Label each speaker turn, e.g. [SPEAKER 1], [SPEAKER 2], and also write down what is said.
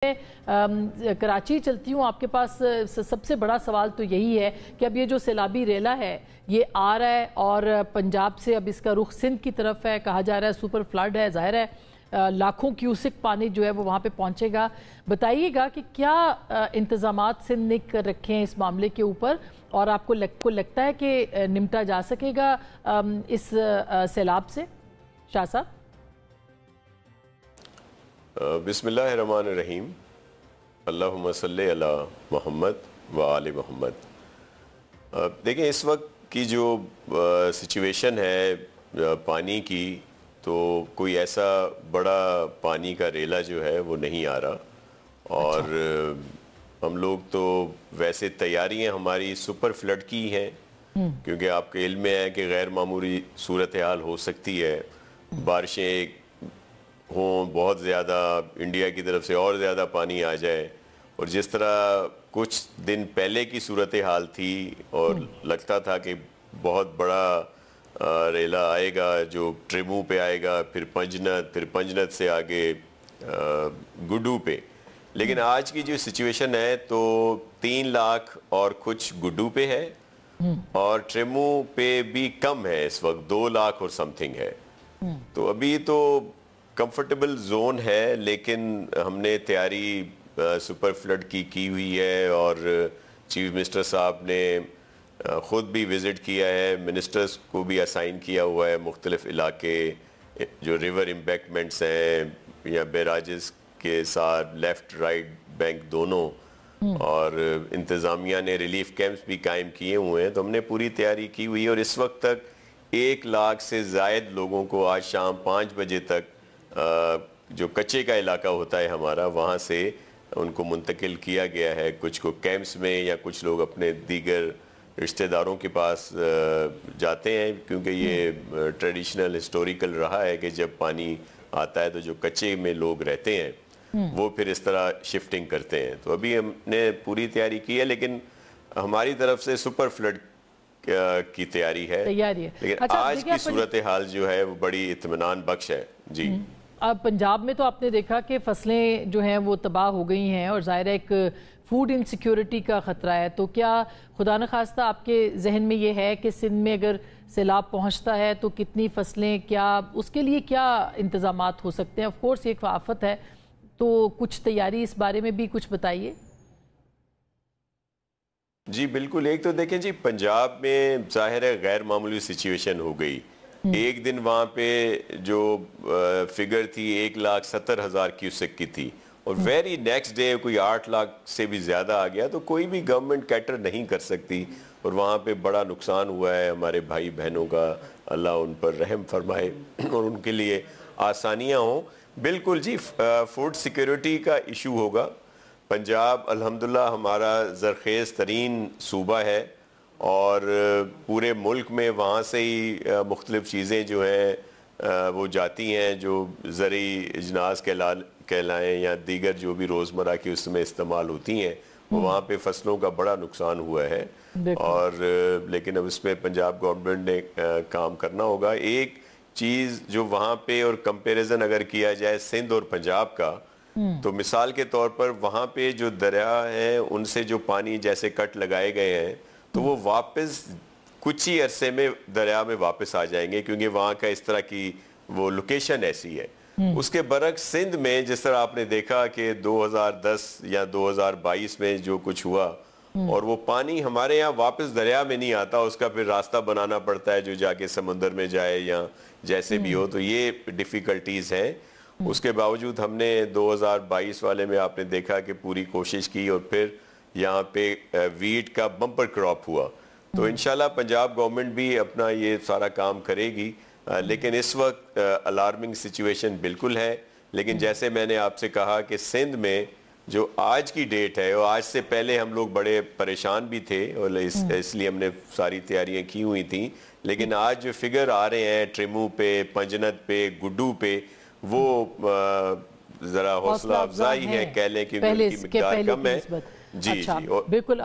[SPEAKER 1] कराची चलती हूँ आपके पास। सबसे बड़ा सवाल तो यही है कि अब ये जो सैलाबी रेला है ये आ रहा है और पंजाब से अब इसका रुख सिंध की तरफ है। कहा जा रहा है सुपर फ्लड है, जाहिर है लाखों क्यूसिक पानी जो है वो वहाँ पे पहुँचेगा। बताइएगा कि क्या इंतज़ामात सिंध ने कर रखे हैं इस मामले के ऊपर और आपको लगता है कि निमटा जा सकेगा इस सैलाब से? शाह साहब।
[SPEAKER 2] बिस्मिल्लाहिर्रहमानिर्रहीम। अल्लाहुम्मा सल्ली अला मोहम्मद व आले मोहम्मद। देखें, इस वक्त की जो सिचुएशन है पानी की, तो कोई ऐसा बड़ा पानी का रेला जो है वो नहीं आ रहा। और हम लोग तो वैसे तैयारियां हमारी सुपर फ्लड की हैं, क्योंकि आपके इल्म में है कि गैर मामूली सूरत हाल हो सकती है। बारिशें हों बहुत ज़्यादा, इंडिया की तरफ से और ज़्यादा पानी आ जाए। और जिस तरह कुछ दिन पहले की सूरत हाल थी और लगता था कि बहुत बड़ा रेला आएगा जो ट्रिमू पे आएगा, फिर पंजनत से आगे गुड्डू पे। लेकिन आज की जो सिचुएशन है तो 3 लाख और कुछ गुड्डू पे है और ट्रिमू पे भी कम है, इस वक्त 2 लाख और समथिंग है। तो अभी तो कंफर्टेबल जोन है, लेकिन हमने तैयारी सुपर फ्लड की हुई है। और चीफ मिनिस्टर साहब ने ख़ुद भी विज़िट किया है, मिनिस्टर्स को भी असाइन किया हुआ है मुख्तलिफ इलाके जो रिवर एम्बैंकमेंट्स हैं या बैराजेस के साथ, लेफ़्ट राइट बैंक दोनों। और इंतज़ामिया ने रिलीफ कैंप्स भी कायम किए हुए हैं। तो हमने पूरी तैयारी की हुई है और इस वक्त तक 1 लाख से ज़ायद लोगों को आज शाम 5 बजे तक जो कच्चे का इलाका होता है हमारा, वहाँ से उनको मुंतकिल किया गया है। कुछ को कैंप्स में या कुछ लोग अपने दीगर रिश्तेदारों के पास जाते हैं, क्योंकि ये ट्रेडिशनल हिस्टोरिकल रहा है कि जब पानी आता है तो जो कच्चे में लोग रहते हैं वो फिर इस तरह शिफ्टिंग करते हैं। तो अभी हमने पूरी तैयारी की है, लेकिन हमारी तरफ से सुपर फ्लड की तैयारी है। लेकिन अच्छा, आज की सूरत हाल जो है वो बड़ी इत्मीनान बख्श है। जी,
[SPEAKER 1] अब पंजाब में तो आपने देखा कि फसलें जो हैं वो तबाह हो गई हैं और ज़ाहिर है एक फूड इनसिक्योरिटी का ख़तरा है। तो क्या खुदा न खास्ता आपके जहन में ये है कि सिंध में अगर सैलाब पहुंचता है तो कितनी फसलें, क्या उसके लिए क्या इंतज़ामात हो सकते हैं? ऑफ कोर्स ये एक आफत है, तो कुछ तैयारी इस बारे में भी कुछ बताइए।
[SPEAKER 2] जी बिल्कुल। एक तो देखें जी, पंजाब में ज़ाहिर है गैर मामूली सिचुएशन हो गई। एक दिन वहाँ पे जो फिगर थी 1,70,000 क्यूसेक की थी और वेरी नेक्स्ट डे कोई 8 लाख से भी ज़्यादा आ गया। तो कोई भी गवर्नमेंट कैटर नहीं कर सकती और वहाँ पे बड़ा नुकसान हुआ है हमारे भाई बहनों का। अल्लाह उन पर रहम फरमाए और उनके लिए आसानियाँ हों। बिल्कुल जी, फूड सिक्योरिटी का इशू होगा। पंजाब अल्हम्दुलिल्लाह हमारा ज़रख़ेज़ तरीन सूबा है और पूरे मुल्क में वहाँ से ही मुख्तलिफ़ चीज़ें जो हैं वो जाती हैं, जो ज़रूरी इजनास कहलाएँ या दीगर जो भी रोज़मर्रा की उसमें इस्तेमाल होती हैं, वो वहाँ पे फसलों का बड़ा नुकसान हुआ है। और लेकिन अब इसमें पंजाब गवर्नमेंट ने काम करना होगा। एक चीज़ जो वहाँ पे और कंपेरिजन अगर किया जाए सिंध और पंजाब का, तो मिसाल के तौर पर वहाँ पे जो दरिया हैं उनसे जो पानी जैसे कट लगाए गए हैं तो वो वापस कुछ ही अरसे में दरिया में वापस आ जाएंगे, क्योंकि वहाँ का इस तरह की वो लोकेशन ऐसी है। उसके बरक्स सिंध में जिस तरह आपने देखा कि 2010 या 2022 में जो कुछ हुआ और वो पानी हमारे यहाँ वापस दरिया में नहीं आता, उसका फिर रास्ता बनाना पड़ता है जो जाके समुद्र में जाए या जैसे भी हो। तो ये डिफ़िकल्टीज़ हैं। उसके बावजूद हमने 2022 वाले में आपने देखा कि पूरी कोशिश की और फिर यहाँ पे वीट का बम्पर क्रॉप हुआ। तो इंशाल्लाह पंजाब गवर्नमेंट भी अपना ये सारा काम करेगी। लेकिन इस वक्त अलार्मिंग सिचुएशन बिल्कुल है। लेकिन जैसे मैंने आपसे कहा कि सिंध में जो आज की डेट है, और आज से पहले हम लोग बड़े परेशान भी थे और इसलिए हमने सारी तैयारियां की हुई थी। लेकिन आज जो फिगर आ रहे हैं ट्रिमू पे, पंजनत पे, गुड्डू पे, वो ज़रा हौसला अफजाई है, कह लें कि उनकी मिक़दार कम है। जी,
[SPEAKER 1] अच्छा,
[SPEAKER 2] जी,
[SPEAKER 1] बिल्कुल।